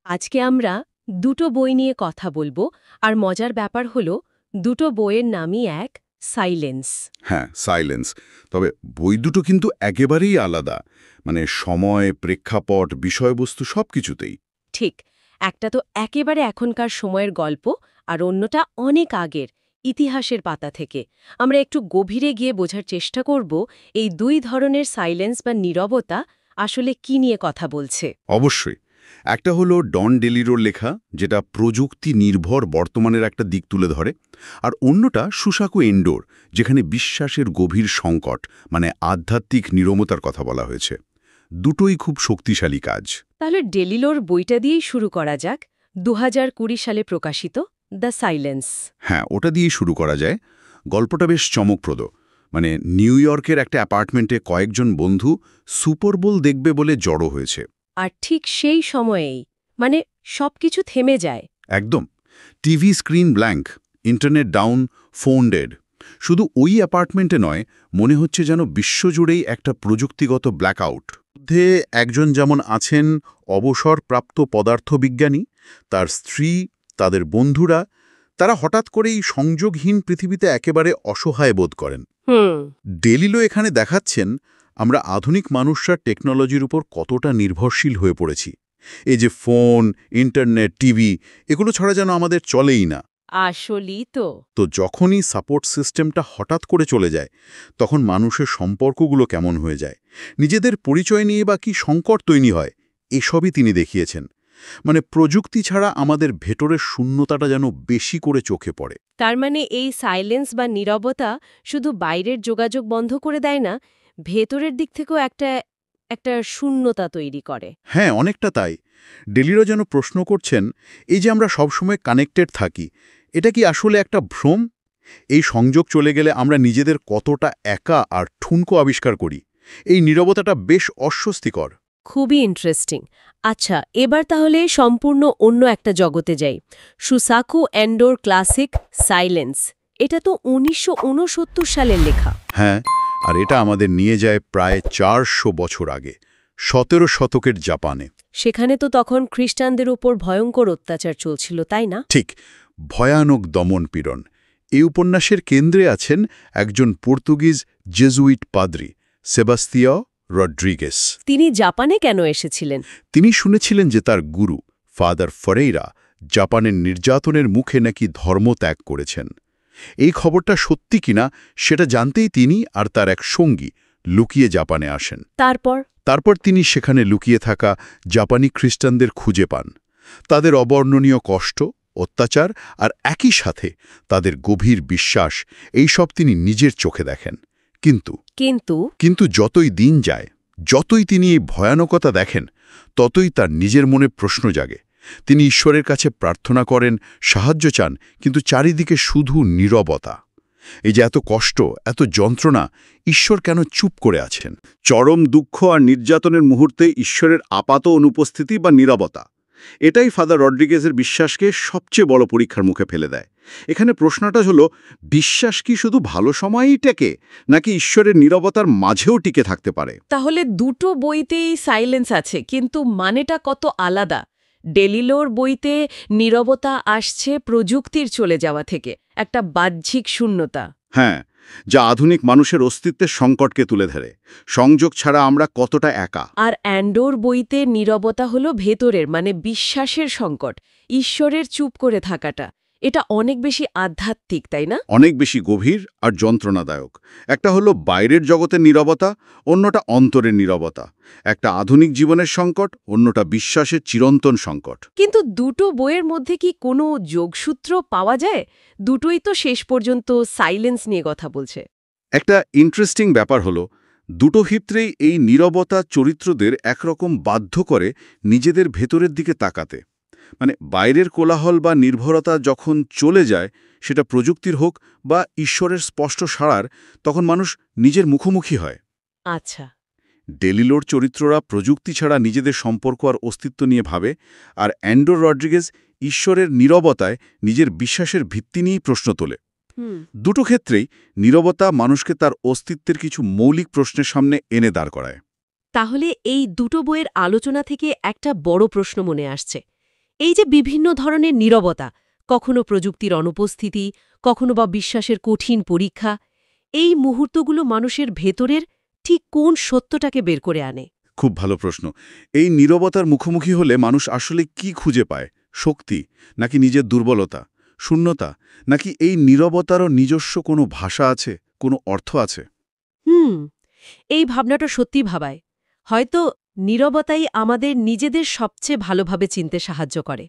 আজকে আমরা দুটো বই নিয়ে কথা বলবো আর মজার ব্যাপার হলো দুটো বইয়ের নামই এক সাইলেন্স। হ্যাঁ, সাইলেন্স। তবে বই দুটো কিন্তু একেবারেই আলাদা। মানে সময়, প্রেক্ষাপট, বিষয়বস্তু সবকিছুতেই। ঠিক, একটা তো একেবারে এখনকার সময়ের গল্প আর অন্যটা অনেক আগের ইতিহাসের পাতা থেকে। আমরা একটু গভীরে গিয়ে বোঝার চেষ্টা করব এই দুই ধরনের সাইলেন্স বা নীরবতা আসলে কি নিয়ে কথা বলছে। অবশ্যই। একটা হলো ডন ডেলিরোর লেখা, যেটা প্রযুক্তি নির্ভর বর্তমানের একটা দিক তুলে ধরে। আর অন্যটা সুসাকু এন্ডোর, যেখানে বিশ্বাসের গভীর সংকট, মানে আধ্যাত্মিক নীরবতার কথা বলা হয়েছে। দুটোই খুব শক্তিশালী কাজ। তাহলে ডেলিলোর বইটা দিয়েই শুরু করা যাক। 2020 সালে প্রকাশিত দ্য সাইলেন্স। হ্যাঁ, ওটা দিয়েই শুরু করা যায়। গল্পটা বেশ চমকপ্রদ। মানে নিউ ইয়র্কের একটা অ্যাপার্টমেন্টে কয়েকজন বন্ধু সুপার বোল দেখবে বলে জড়ো হয়েছে। আর ঠিক সেই সময়েই মানে সবকিছু থেমে যায়। একদম। TV screen blank, internet down, phone dead. শুধু ওই অ্যাপার্টমেন্টে নয়, মনে হচ্ছে যেন বিশ্বজুড়েই একটা প্রযুক্তিগত ব্ল্যাকআউট। মধ্যে একজন যেমন আছেন অবসরপ্রাপ্ত পদার্থবিজ্ঞানী, তার স্ত্রী, তাদের বন্ধুরা, তারা হঠাৎ করেই সংযোগহীন পৃথিবীতে একেবারে অসহায় বোধ করেন। ডেলিলো এখানে দেখাচ্ছেন আমরা আধুনিক মানুষরা টেকনোলজির উপর কতটা নির্ভরশীল হয়ে পড়েছি। এই যে ফোন, ইন্টারনেট, টিভি, এগুলো ছাড়া যেন আমাদের চলেই না। আসলেই তো। তো যখনই সাপোর্ট সিস্টেমটা হঠাৎ করে চলে যায়, তখন মানুষের সম্পর্কগুলো কেমন হয়ে যায়, নিজেদের পরিচয় নিয়ে বা কি সংকট তৈরি হয়, এসবই তিনি দেখিয়েছেন। মানে প্রযুক্তি ছাড়া আমাদের ভেতরের শূন্যতাটা যেন বেশি করে চোখে পড়ে। তার মানে এই সাইলেন্স বা নীরবতা শুধু বাইরের যোগাযোগ বন্ধ করে দেয় না, ভেতরের দিক থেকেও একটা একটা শূন্যতা তৈরি করে। হ্যাঁ, অনেকটা তাই। ডেলিরো যেন প্রশ্ন করছেন, এই যে আমরা সবসময় কানেক্টেড থাকি, এটা কি আসলে একটা ভ্রম? এই সংযোগ চলে গেলে আমরা নিজেদের কতটা একা আর ঠুনকো আবিষ্কার করি। এই নীরবতাটা বেশ অস্বস্তিকর। খুবই ইন্টারেস্টিং। আচ্ছা, এবার তাহলে সম্পূর্ণ অন্য একটা জগতে যাই। সুসাকু এন্ডোর ক্লাসিক সাইলেন্স। এটা তো 1969 সালের লেখা। হ্যাঁ, আর এটা আমাদের নিয়ে যায় প্রায় 400 বছর আগে, 17 শতকের জাপানে। সেখানে তো তখন খ্রিস্টানদের উপর ভয়ঙ্কর অত্যাচার চলছিল, তাই না? ঠিক, ভয়ানক দমনপীড়ন। এই উপন্যাসের কেন্দ্রে আছেন একজন পর্তুগিজ জেজুইট পাদ্রী, সেবাস্তিয়াও রড্রিগেস। তিনি জাপানে কেন এসেছিলেন? তিনি শুনেছিলেন যে তার গুরু ফাদার ফরেইরা জাপানের নির্যাতনের মুখে নাকি ধর্ম ত্যাগ করেছেন। এই খবরটা সত্যি কিনা সেটা জানতেই তিনি আর তার এক সঙ্গী লুকিয়ে জাপানে আসেন। তারপর তিনি সেখানে লুকিয়ে থাকা জাপানি খ্রিস্টানদের খুঁজে পান। তাদের অবর্ণনীয় কষ্ট, অত্যাচার আর একই সাথে তাদের গভীর বিশ্বাস, এই সব তিনি নিজের চোখে দেখেন। কিন্তু যতই দিন যায়, যতই তিনি এই ভয়ানকতা দেখেন, ততই তার নিজের মনে প্রশ্ন জাগে। তিনি ঈশ্বরের কাছে প্রার্থনা করেন, সাহায্য চান, কিন্তু চারিদিকে শুধু নীরবতা। এই যে এত কষ্ট, এত যন্ত্রণা, ঈশ্বর কেন চুপ করে আছেন? চরম দুঃখ আর নির্যাতনের মুহূর্তে ঈশ্বরের আপাত অনুপস্থিতি বা নীরবতা, এটাই ফাদার রড্রিগেজের বিশ্বাসকে সবচেয়ে বড় পরীক্ষার মুখে ফেলে দেয়। এখানে প্রশ্নটা হলো, বিশ্বাস কি শুধু ভালো সময়ই টেকে, নাকি ঈশ্বরের নীরবতার মাঝেও টিকে থাকতে পারে? তাহলে দুটো বইতেই সাইলেন্স আছে, কিন্তু মানেটা কত আলাদা। ডেলিলোর বইতে নীরবতা আসছে প্রযুক্তির চলে যাওয়া থেকে, একটা বাহ্যিক শূন্যতা। হ্যাঁ, যা আধুনিক মানুষের অস্তিত্বের সংকটকে তুলে ধরে, সংযোগ ছাড়া আমরা কতটা একা। আর অ্যান্ডোর বইতে নীরবতা হলো ভেতরের, মানে বিশ্বাসের সংকট, ঈশ্বরের চুপ করে থাকাটা। এটা অনেক বেশি আধ্যাত্মিক, তাই না? অনেক বেশি গভীর আর যন্ত্রণাদায়ক। একটা হলো বাইরের জগতের নীরবতা, অন্যটা অন্তরের নীরবতা। একটা আধুনিক জীবনের সংকট, অন্যটা বিশ্বাসের চিরন্তন সংকট। কিন্তু দুটো বইয়ের মধ্যে কি কোনো যোগসূত্র পাওয়া যায়? দুটোই তো শেষ পর্যন্ত সাইলেন্স নিয়ে কথা বলছে। একটা ইন্টারেস্টিং ব্যাপার হলো, দুটো ক্ষেত্রেই এই নীরবতা চরিত্রদের একরকম বাধ্য করে নিজেদের ভেতরের দিকে তাকাতে। মানে বাইরের কোলাহল বা নির্ভরতা যখন চলে যায়, সেটা প্রযুক্তির হোক বা ঈশ্বরের স্পষ্ট সাড়ার, তখন মানুষ নিজের মুখোমুখি হয়। আচ্ছা। ডেলিলোর চরিত্ররা প্রযুক্তি ছাড়া নিজেদের সম্পর্ক আর অস্তিত্ব নিয়ে ভাবে, আর অ্যান্ডোর রড্রিগেজ ঈশ্বরের নীরবতায় নিজের বিশ্বাসের ভিত্তি নিয়েই প্রশ্ন তোলে। দুটো ক্ষেত্রেই নীরবতা মানুষকে তার অস্তিত্বের কিছু মৌলিক প্রশ্নের সামনে এনে দাঁড় করায়। তাহলে এই দুটো বইয়ের আলোচনা থেকে একটা বড় প্রশ্ন মনে আসছে। এই যে বিভিন্ন ধরনের নীরবতা, কখনো প্রযুক্তির অনুপস্থিতি, কখনো বা বিশ্বাসের কঠিন পরীক্ষা, এই মুহূর্তগুলো মানুষের ভেতরের ঠিক কোন সত্যটাকে বের করে আনে? খুব ভালো প্রশ্ন। এই নীরবতার মুখোমুখি হলে মানুষ আসলে কি খুঁজে পায়? শক্তি, নাকি নিজের দুর্বলতা, শূন্যতা, নাকি এই নীরবতারও নিজস্ব কোনো ভাষা আছে, কোনো অর্থ আছে? হুম, এই ভাবনাটা সত্যি ভাবায়। হয়তো নীরবতাই আমাদের নিজেদের সবচেয়ে ভালোভাবে চিনতে সাহায্য করে।